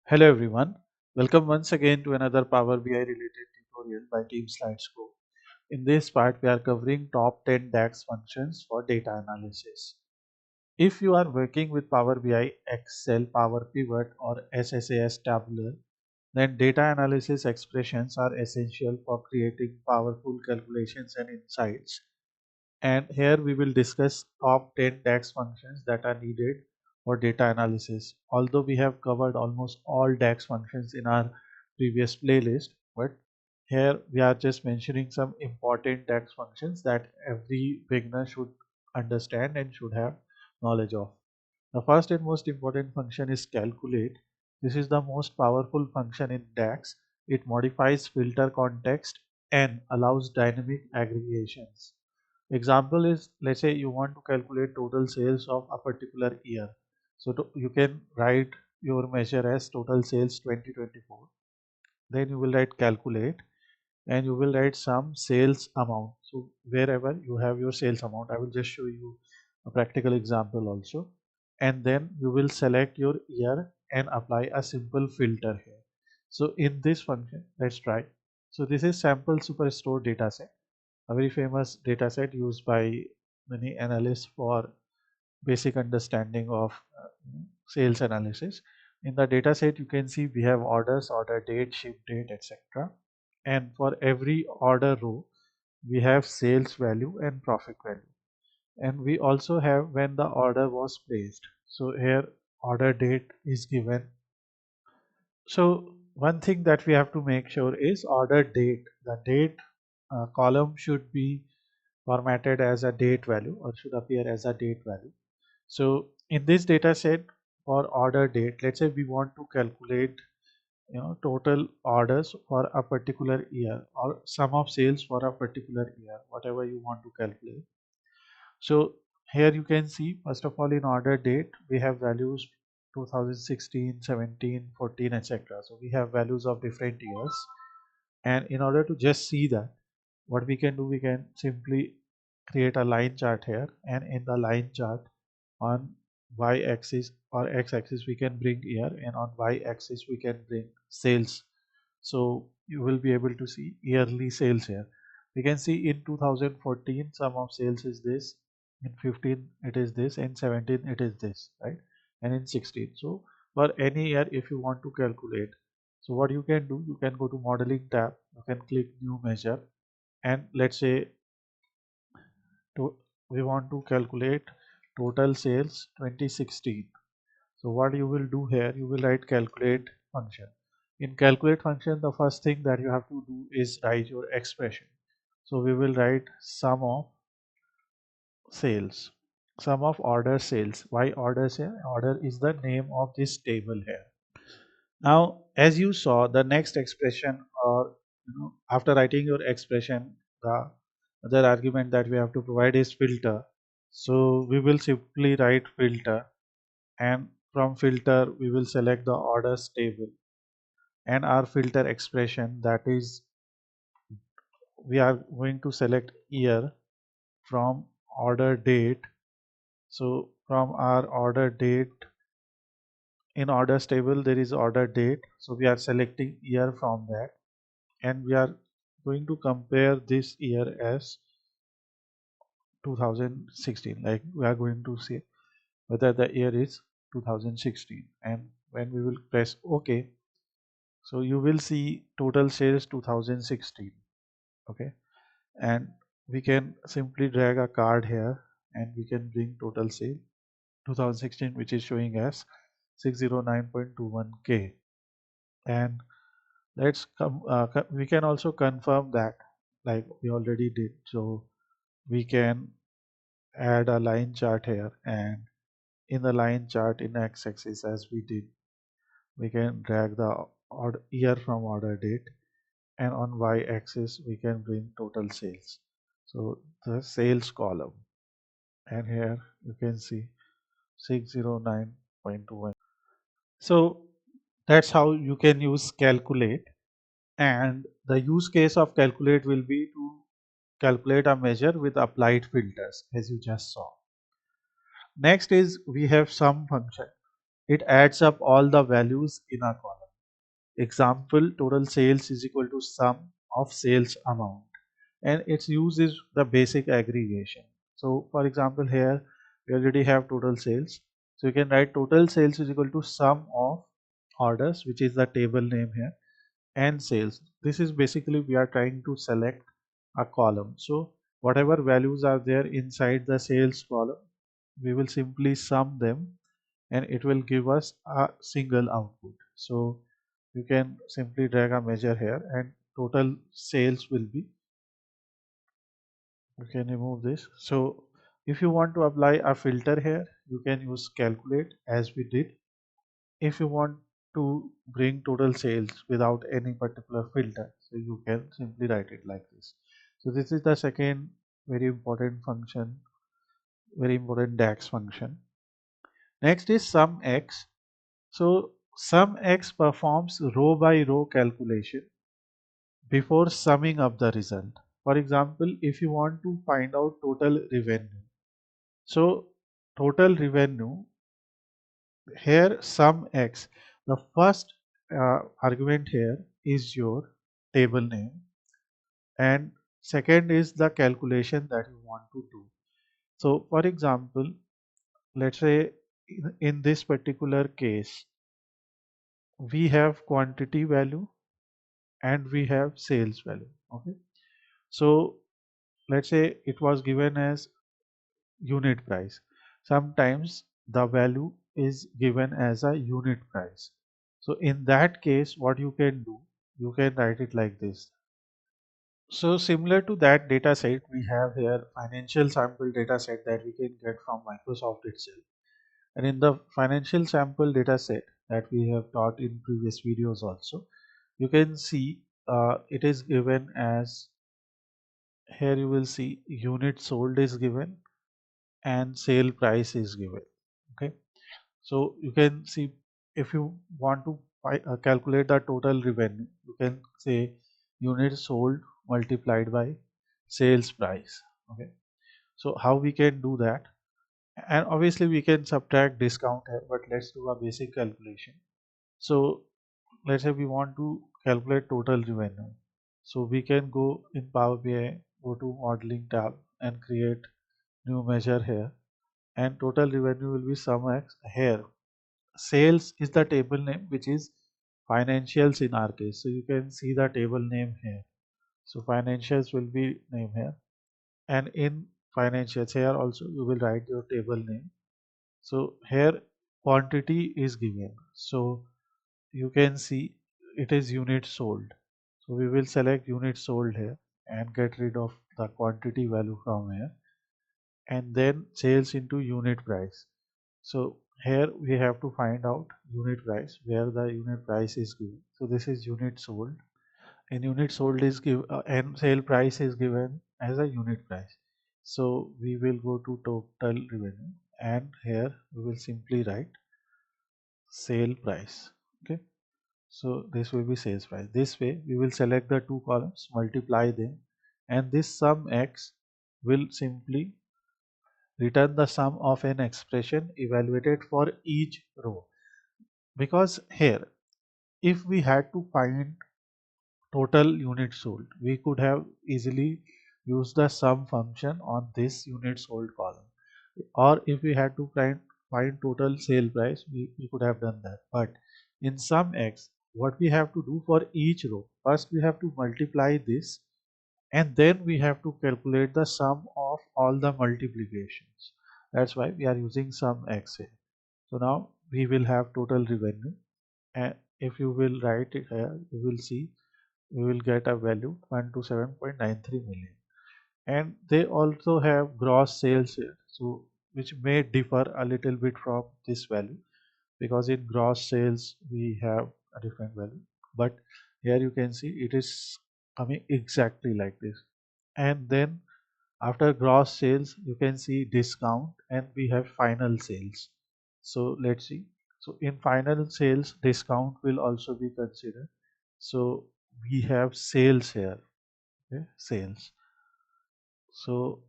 Hello everyone, welcome once again to another Power BI related tutorial by Team Slidescope. In this part we are covering top 10 DAX functions for data analysis. If you are working with Power BI, Excel, Power Pivot or SSAS Tabular, then data analysis expressions are essential for creating powerful calculations and insights. And here we will discuss top 10 DAX functions that are needed for data analysis. Although we have covered almost all DAX functions in our previous playlist, but here we are just mentioning some important DAX functions that every beginner should understand and should have knowledge of. The first and most important function is calculate. This is the most powerful function in DAX. It modifies filter context and allows dynamic aggregations. Example is, let's say you want to calculate total sales of a particular year. So you can write your measure as total sales 2024. Then you will write calculate and you will write some sales amount. So wherever you have your sales amount, I will just show you a practical example also. And then you will select your year and apply a simple filter here. So in this function, let's try. So this is sample superstore dataset, a very famous dataset used by many analysts for basic understanding of sales analysis. In the dataset, you can see we have orders, order date, ship date, etc. And for every order row, we have sales value and profit value. And we also have when the order was placed. So here order date is given. So one thing that we have to make sure is order date. The date column should be formatted as a date value or should appear as a date value. So in this data set for order date, let's say we want to calculate total orders for a particular year or sum of sales for a particular year, whatever you want to calculate. So here you can see, first of all, in order date we have values 2016, 17, 14, etc. So we have values of different years, and in order to just see that, what we can do, we can simply create a line chart here, and in the line chart on y-axis or x-axis we can bring year, and on y-axis we can bring sales. So you will be able to see yearly sales here. We can see in 2014 sum of sales is this, in 15 it is this, in 17 it is this, right? And in 16. So for any year if you want to calculate, so what you can do, you can go to modeling tab, you can click new measure, and let's say we want to calculate total sales 2016. So what you will do here, you will write calculate function. In calculate function, the first thing that you have to do is write your expression. So we will write sum of sales, sum of order sales. Why order sale? Order is the name of this table here. Now as you saw, the next expression, or after writing your expression, the other argument that we have to provide is filter. So we will simply write filter, and from filter we will select the orders table, and our filter expression, that is, we are going to select year from order date. So from our order date, in orders table there is order date, so we are selecting year from that, and we are going to compare this year as 2016, like we are going to see whether the year is 2016, and when we will press OK, so you will see total sales 2016. Okay, and we can simply drag a card here and we can bring total sale 2016, which is showing as 609.21k. And let's come we can also confirm that, like we already did. So we can add a line chart here, and in the line chart in x-axis, as we did, we can drag the year from order date, and on y-axis we can bring total sales, so the sales column, and here you can see 609.21. So that's how you can use calculate, and the use case of calculate will be to calculate a measure with applied filters, as you just saw. Next is we have sum function. It adds up all the values in a column. example, total sales is equal to sum of sales amount, and its use is the basic aggregation. So for example, here we already have total sales, so you can write total sales is equal to sum of orders, which is the table name here, and sales. This is basically we are trying to select a column, so whatever values are there inside the sales column, we will simply sum them and it will give us a single output. So you can simply drag a measure here and total sales will be, you can remove this. So if you want to apply a filter here, you can use calculate as we did. If you want to bring total sales without any particular filter, so you can simply write it like this. So this is the second very important function, very important DAX function. Next is sum x. So sum x performs row by row calculation before summing up the result. For example, if you want to find out total revenue, so total revenue, here sum x, the first argument here is your table name, and second is the calculation that you want to do. So for example, let's say in this particular case we have quantity value and we have sales value. Okay, so let's say it was given as unit price. Sometimes the value is given as a unit price. So in that case, what you can do, you can write it like this. So similar to that data set, we have here financial sample data set that we can get from Microsoft itself. And in the financial sample data set that we have taught in previous videos also, you can see it is given as, here you will see unit sold is given and sale price is given. Okay, so you can see if you want to calculate the total revenue, you can say units sold multiplied by sales price. Okay, so how we can do that, and obviously we can subtract discount here, but let's do a basic calculation. So let's say we want to calculate total revenue, so we can go in Power BI, go to modeling tab and create new measure here, and total revenue will be sum x. Here sales is the table name, which is financials in our case, so you can see the table name here. So financials will be name here, and in financials here also you will write your table name. So here quantity is given, so you can see it is unit sold, so we will select unit sold here and get rid of the quantity value from here, and then sales into unit price. So here we have to find out unit price, where the unit price is given. So this is unit sold, and unit sold is given, and sale price is given as a unit price. So we will go to total revenue, and here we will simply write sale price. Okay, so this will be sales price. This way we will select the two columns, multiply them, and this sum x will simply return the sum of an expression evaluated for each row. Because here, if we had to find total units sold, we could have easily used the sum function on this unit sold column. Or if we had to find total sale price, we could have done that. But in sum x, what we have to do for each row, first we have to multiply this, and then we have to calculate the sum of all the multiplications. That's why we are using sum x here. So now we will have total revenue, and if you will write it here, you will see we will get a value 127.93 million, and they also have gross sales here, so which may differ a little bit from this value, because in gross sales we have a different value, but here you can see it is coming exactly like this. And then after gross sales you can see discount, and we have final sales. So let's see, so in final sales discount will also be considered, so we have sales here. Okay, sales, so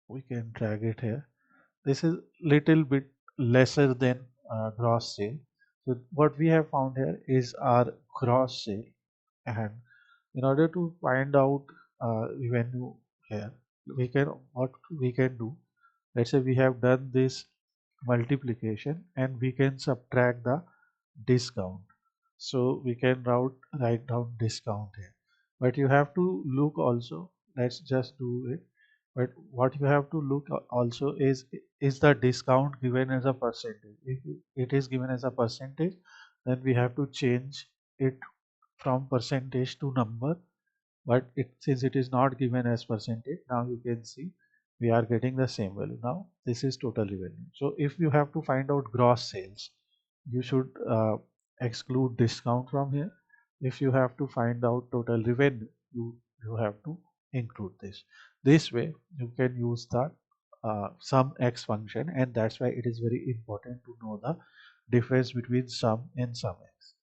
we can drag it here. This is little bit lesser than gross sale, So what we have found here is our gross sale, and in order to find out revenue here, we can what we can do. Let's say we have done this multiplication and we can subtract the discount. So we can write down discount here. But you have to look also. Let's just do it. But what you have to look also is the discount given as a percentage. If it is given as a percentage, then we have to change it from percentage to number, but since it is not given as percentage, now you can see we are getting the same value. Now this is total revenue. So if you have to find out gross sales, you should exclude discount from here. If you have to find out total revenue, you have to include this way you can use the sum x function, and that's why it is very important to know the difference between sum and sum x.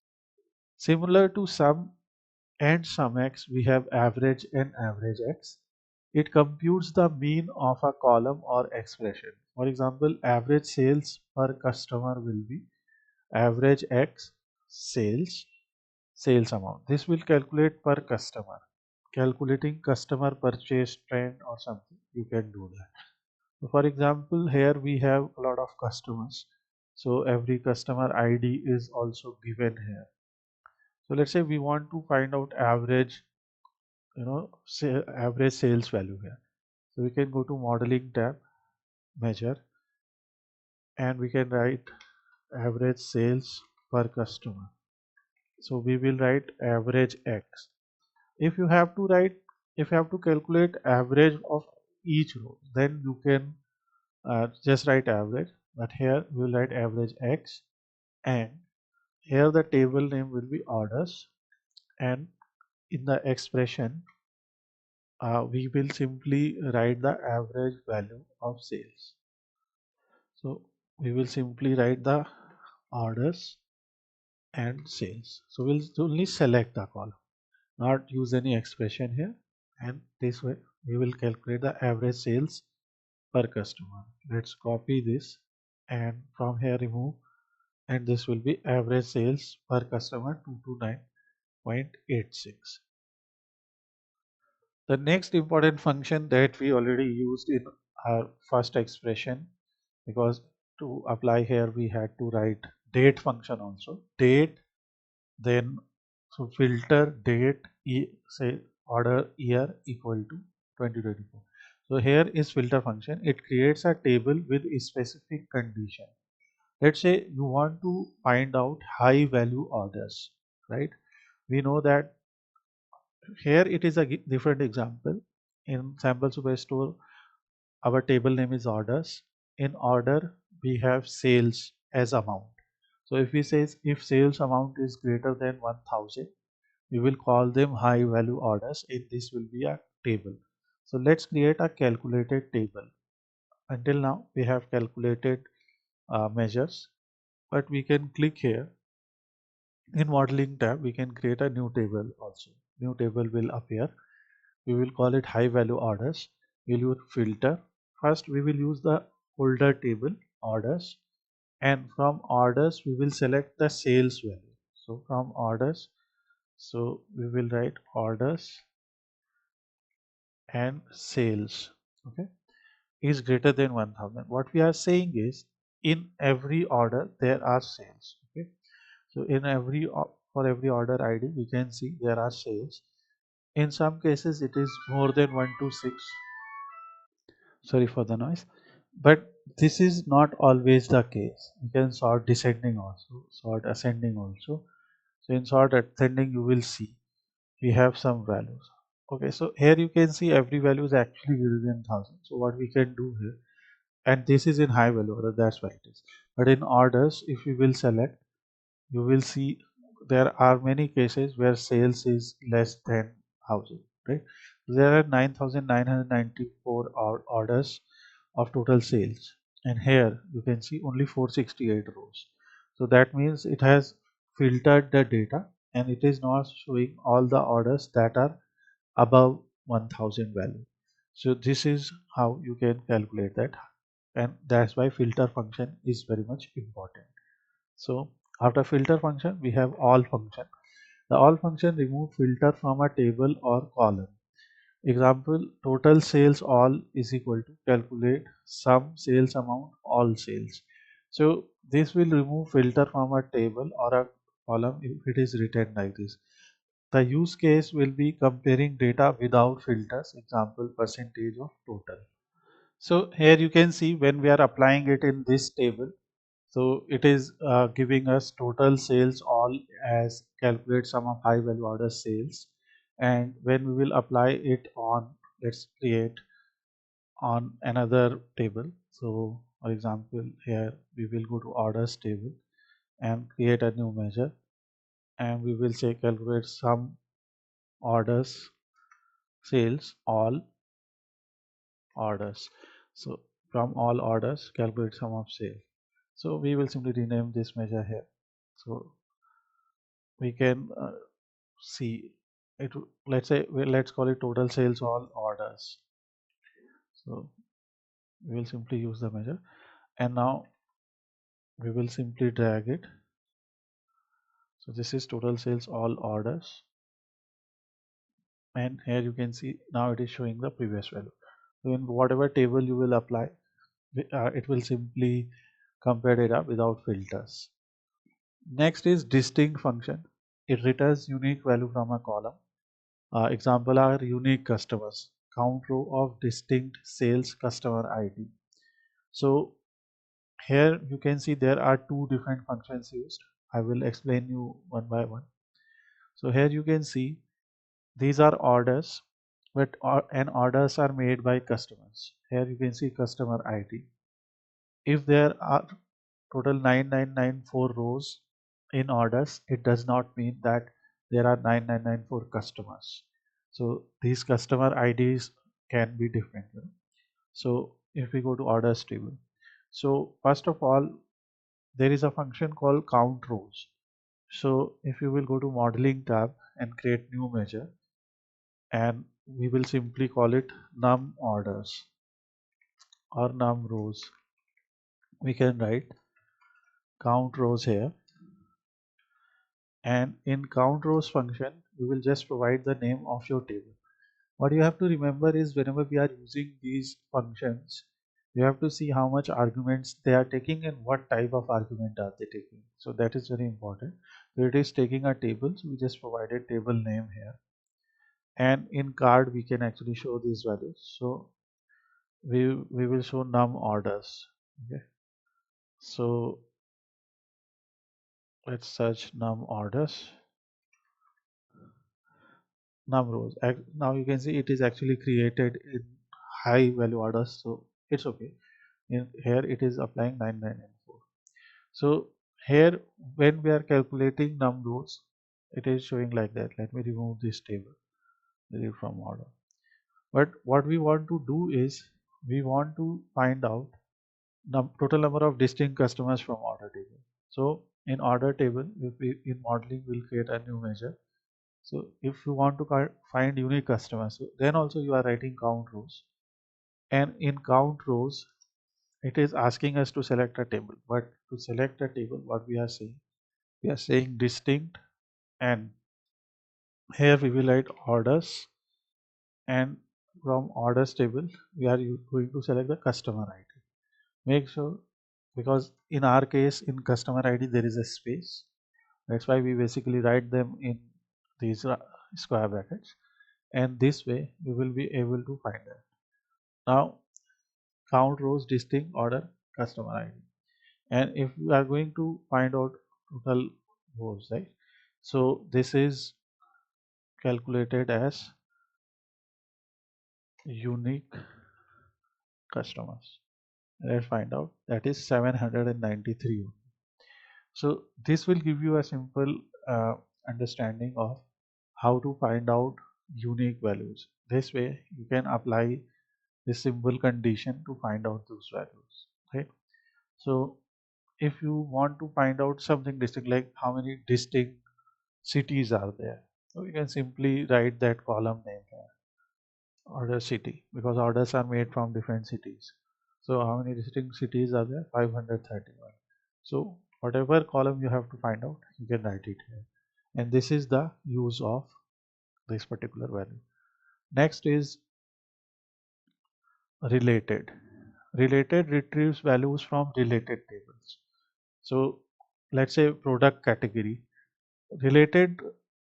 Similar to sum and sum x, we have average and average x. It computes the mean of a column or expression. For example, average sales per customer will be average x sales amount. This will calculate per customer. Calculating customer purchase trend or something, you can do that. So for example, here we have a lot of customers. So every customer ID is also given here. So let's say we want to find out average, say average sales value here. So we can go to modeling tab, measure, and we can write average sales per customer. So we will write average x. If you have to write, if you have to calculate average of each row, then you can just write average. But here we will write average x, and here the table name will be orders, and in the expression we will simply write the average value of sales. So we will simply write the orders and sales. So we'll only select the column, not use any expression here, and this way we will calculate the average sales per customer. Let's copy this and from here remove, and this will be average sales per customer 229.86. The next important function that we already used in our first expression, because to apply here we had to write date function also. Date, then so filter date, say order year equal to 2024. So here is filter function. It creates a table with a specific condition. Let's say you want to find out high value orders, right? We know that here it is a different example. In sample superstore, our table name is orders. In order, we have sales as amount. So if we say if sales amount is greater than 1000, we will call them high value orders, and this will be a table. So let's create a calculated table. Until now, we have calculated measures, but we can click here. In modeling tab, we can create a new table also. New table will appear. We will call it high value orders. We'll use filter. First we will use the folder table orders, and from orders we will select the sales value. So from orders, so we will write orders and sales, okay, is greater than 1000. What we are saying is in every order there are sales, okay. So in for every order ID we can see there are sales. In some cases it is more than 126. Sorry for the noise, but this is not always the case. You can sort descending also, sort ascending also. So in sort ascending you will see we have some values. Okay, so here you can see every value is actually greater than 1000. So what we can do here, and this is in high value order, that's why it is. But in orders, if we will select, you will see there are many cases where sales is less than 1000, right? There are 9994 orders of total sales, and here you can see only 468 rows. So that means it has filtered the data, and it is not showing all the orders that are above 1000 value. So this is how you can calculate that, and that's why filter function is very much important. So After filter function, we have all function. The all function remove filter from a table or column. Example, total sales all is equal to calculate sum sales amount all sales. So this will remove filter from a table or a column if it is written like this. The use case will be comparing data without filters. Example, percentage of total. So here you can see when we are applying it in this table. So it is giving us total sales all as calculate sum of high value order sales. And when we will apply it on, let's create on another table. So for example, here we will go to orders table and create a new measure, and we will say calculate sum orders sales all orders. So from all orders calculate sum of sale. So we will simply rename this measure here. So we can see it. Let's say let's call it total sales all orders. So we will simply use the measure, and now we will simply drag it. So this is total sales all orders, and here you can see now it is showing the previous value. So in whatever table you will apply, it will simply compare data without filters. Next is distinct function. It returns unique value from a column. Example are unique customers, count row of distinct sales customer ID. So here you can see there are two different functions used. I will explain you one by one. So here you can see these are orders, but and orders are made by customers. Here you can see customer ID. If there are total 9994 rows in orders, it does not mean that there are 9994 customers. So these customer IDs can be different. So if we go to orders table, so first of all, there is a function called count rows. So if you will go to modeling tab and create new measure, and we will simply call it num orders or num rows. We can write count rows here, and in count rows function we will just provide the name of your table. What you have to remember is whenever we are using these functions, you have to see how much arguments they are taking and what type of argument are they taking. So that is very important. So it is taking a table, so we just provided table name here, and in card we can actually show these values. So we will show num orders. Okay, so let's search num orders, num rows. Now you can see it is actually created in high value orders, so it's okay. In here it is applying 9994. So here when we are calculating num rows, it is showing like that. Let me remove this table, delete from order. But what we want to do is we want to find out total number of distinct customers from order table. So in order table, if we in modeling we'll create a new measure. So if you want to find unique customers, so then also you are writing count rows, and in count rows it is asking us to select a table. But to select a table, what we are saying distinct, and here we will write orders, and from orders table we are going to select the customer ID. Make sure, because in our case in customer ID there is a space, that's why we basically write them in these square brackets, and this way we will be able to find that. Now count rows distinct order customer ID, and if we are going to find out total rows, right, so this is calculated as unique customers. Let's find out that is 793. So this will give you a simple understanding of how to find out unique values. This way you can apply this simple condition to find out those values, right? So if you want to find out something distinct, like how many distinct cities are there, so you can simply write that column name here, order city, because orders are made from different cities. So how many distinct cities are there? 531. So Whatever column you have to find out, you can write it here. And this is the use of this particular value. Next is related. Related retrieves values from related tables. So let's say product category. Related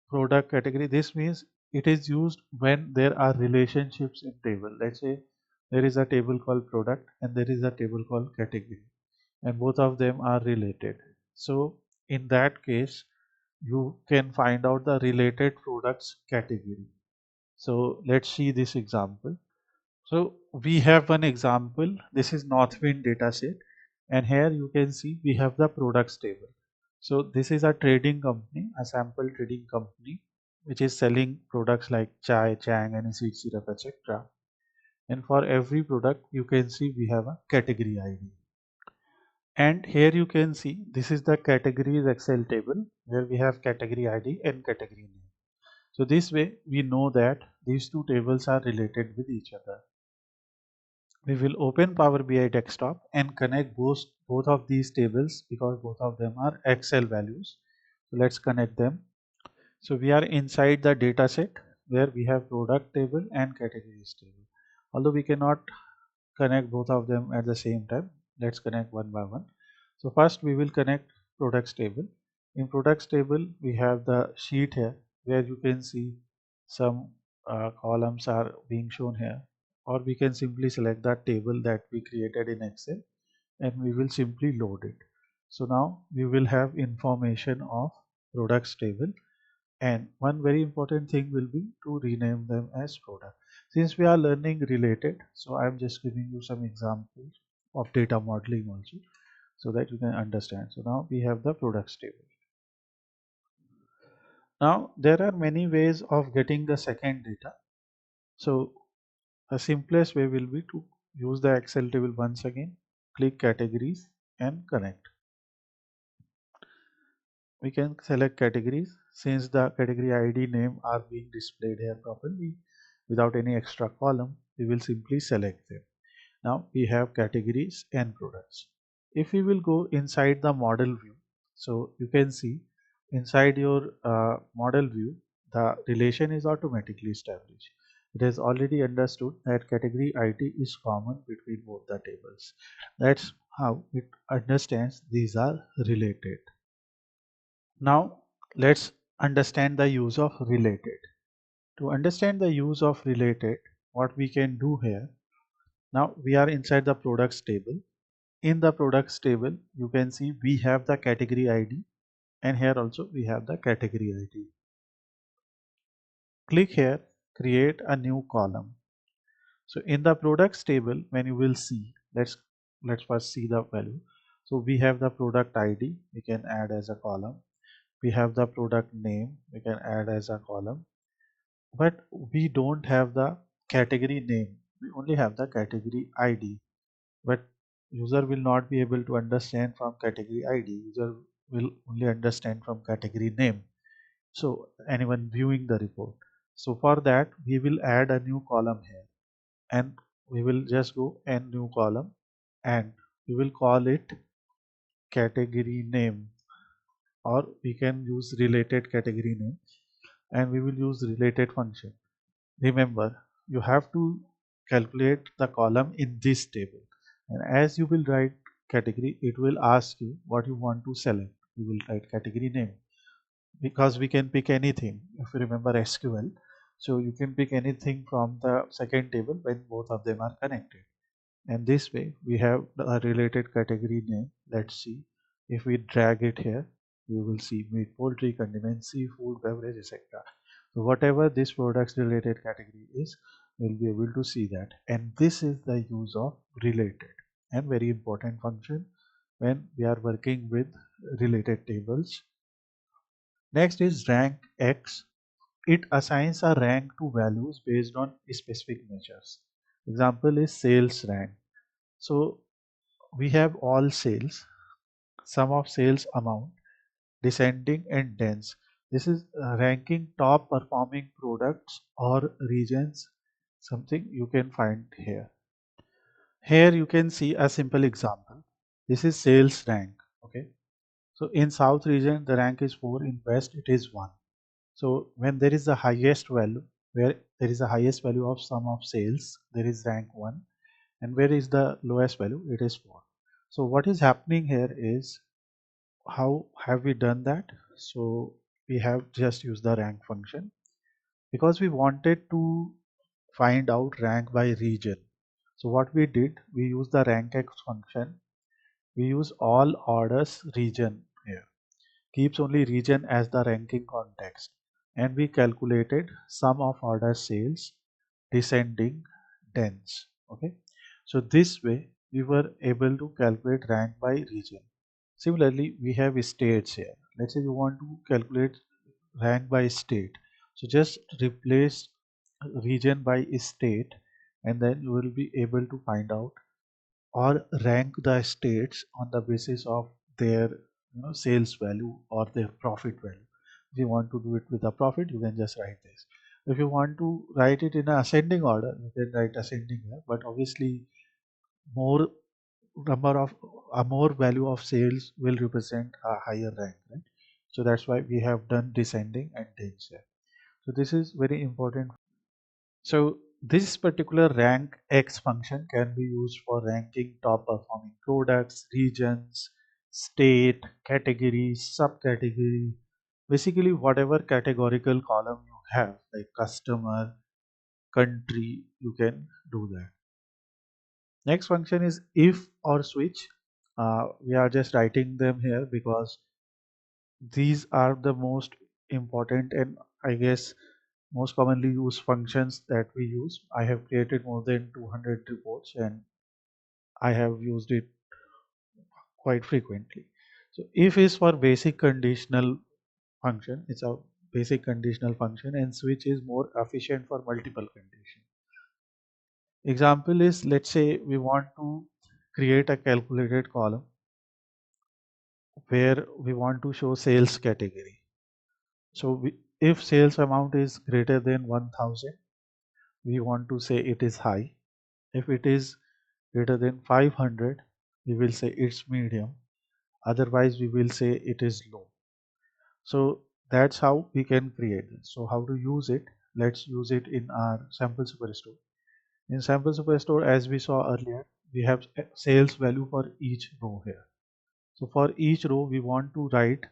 product category, this means it is used when there are relationships in table. Let's say there is a table called product and there is a table called category, and both of them are related. So in that case, you can find out the related products category. So let's see this example. So we have one example. This is Northwind dataset, and here you can see we have the products table. So this is a trading company, a sample trading company, which is selling products like chai, chang, and seed syrup, etc. And for every product, you can see we have a category ID. And here you can see this is the categories Excel table where we have category ID and category name. So this way we know that these two tables are related with each other. We will open Power BI desktop and connect both of these tables because both of them are Excel values. So let's connect them. So we are inside the data set where we have product table and categories table. Although we cannot connect both of them at the same time, let's connect one by one. So first we will connect products table. In products table we have the sheet here where you can see some columns are being shown here, or we can simply select that table that we created in Excel and we will simply load it. So now we will have information of products table, and one very important thing will be to rename them as product. Since we are learning related, so I am just giving you some examples of data modeling also so that you can understand. So now we have the products table. Now there are many ways of getting the second data. So the simplest way will be to use the Excel table once again, click categories and connect. We can select categories. Since the category ID name are being displayed here properly without any extra column, we will simply select them. Now we have categories and products. If we will go inside the model view, so you can see inside your model view, the relation is automatically established. It has already understood that category ID is common between both the tables. That's how it understands these are related. Now let's understand the use of related. To understand the use of related, what we can do here, now we are inside the products table. In the products table, you can see we have the category ID, and here also we have the category ID. Click here, create a new column. So in the products table, when you will see, let's first see the value. So we have the product ID, we can add as a column. We have the product name, we can add as a column. But we don't have the category name, we only have the category ID. But user will not be able to understand from category ID, user will only understand from category name. So anyone viewing the report. So for that we will add a new column here, and we will just go and new column, and we will call it category name, or we can use related category name, and we will use related function. Remember, you have to calculate the column in this table, and as you will write category, it will ask you what you want to select. You will write category name because we can pick anything. If you remember SQL, so you can pick anything from the second table when both of them are connected. And this way we have a related category name. Let's see, if we drag it here, you will see meat, poultry, condiments, seafood, beverage, etc. So whatever this products related category is, we'll be able to see that. And this is the use of related, and very important function when we are working with related tables. Next is rank X. It assigns a rank to values based on specific measures. Example is sales rank. So we have all sales, sum of sales amount, descending and dense. This is ranking top performing products or regions, something you can find here. Here you can see a simple example. This is sales rank. Okay. So in south region the rank is 4, in west it is 1. So when there is the highest value, where there is the highest value of sum of sales, there is rank 1, and where is the lowest value, it is 4. So what is happening here is, how have we done that? So we have just used the rank function because we wanted to find out rank by region. So what we did, we used the rankx function. We use all orders region here, keeps only region as the ranking context, and we calculated sum of order sales descending dense. Okay, so this way we were able to calculate rank by region. Similarly, we have states here. Let's say you want to calculate rank by state, so just replace region by state, and then you will be able to find out or rank the states on the basis of their sales value or their profit value. If you want to do it with a profit, you can just write this. If you want to write it in a ascending order, you can write ascending here, but obviously more number of a more value of sales will represent a higher rank, right? So that's why we have done descending and dense here. So this is very important. So this particular rank X function can be used for ranking top performing products, regions, state, categories, subcategory, basically whatever categorical column you have, like customer, country, you can do that. Next function is if or switch. We are just writing them here because these are the most important and I guess most commonly used functions that we use. I have created more than 200 reports and I have used it quite frequently. So if is for basic conditional function, it's a basic conditional function, and switch is more efficient for multiple conditions. Example is, let's say we want to create a calculated column where we want to show sales category. So if sales amount is greater than 1000, we want to say it is high. If it is greater than 500, we will say it's medium. Otherwise, we will say it is low. So that's how we can create this. So how to use it? Let's use it in our sample superstore. In sample superstore, as we saw earlier, we have sales value for each row here. So for each row, we want to write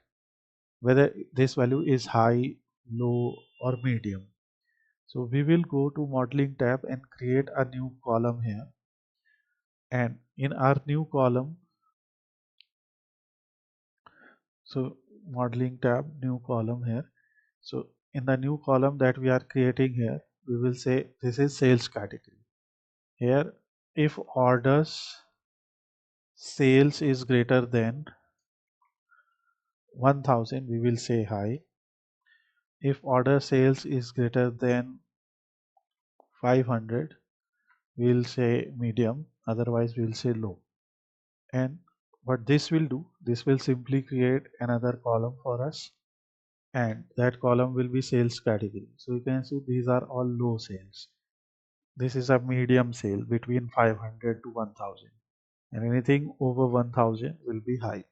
whether this value is high, low, or medium. So we will go to modeling tab and create a new column here. And in our new column, so modeling tab, new column here. So in the new column that we are creating here, we will say this is sales category. Here, if orders sales is greater than 1000, we will say high. If order sales is greater than 500, we will say medium, otherwise we will say low. And what this will do, this will simply create another column for us, and that column will be sales category. So you can see these are all low sales. This is a medium sale between 500 to 1000, and anything over 1000 will be high.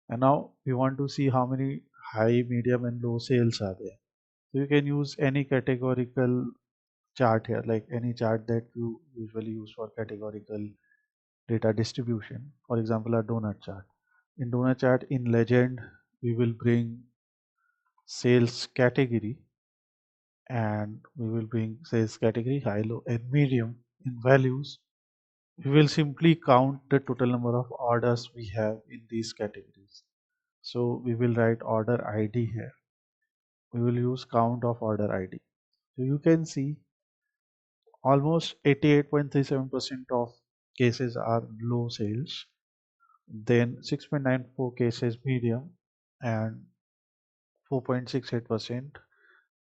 And now we want to see how many high, medium, and low sales are there. So you can use any categorical chart here, like any chart that you usually use for categorical data distribution. For example, a donut chart. In donut chart, in legend, we will bring sales category, and we will bring sales category high, low, and medium. In values, we will simply count the total number of orders we have in these categories. So we will write order ID here. We will use count of order ID. So you can see almost 88.37% of cases are low sales, then 6.94 cases medium, and 4.68%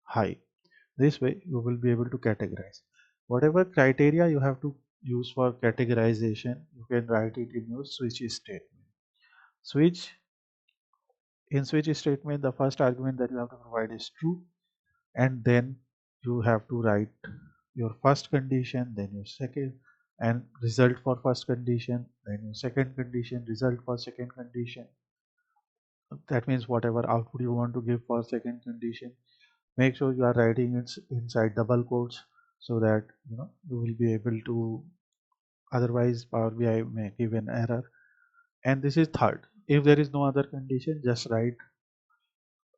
high. This way you will be able to categorize. Whatever criteria you have to use for categorization, you can write it in your switch statement. Switch In switch statement, the first argument that you have to provide is true, and then you have to write your first condition, then your second, and result for first condition, then your second condition, result for second condition. That means whatever output you want to give for second condition, make sure you are writing it inside double quotes so that you will be able to. Otherwise, Power BI may give an error. And this is third. If there is no other condition, just write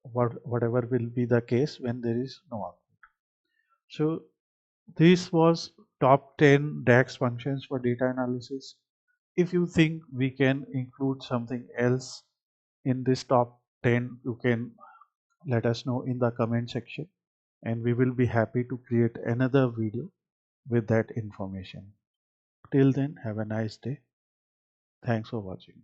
whatever will be the case when there is no output. So this was top 10 DAX functions for data analysis. If you think we can include something else in this top 10, you can let us know in the comment section, and we will be happy to create another video with that information. Till then, have a nice day. Thanks for watching.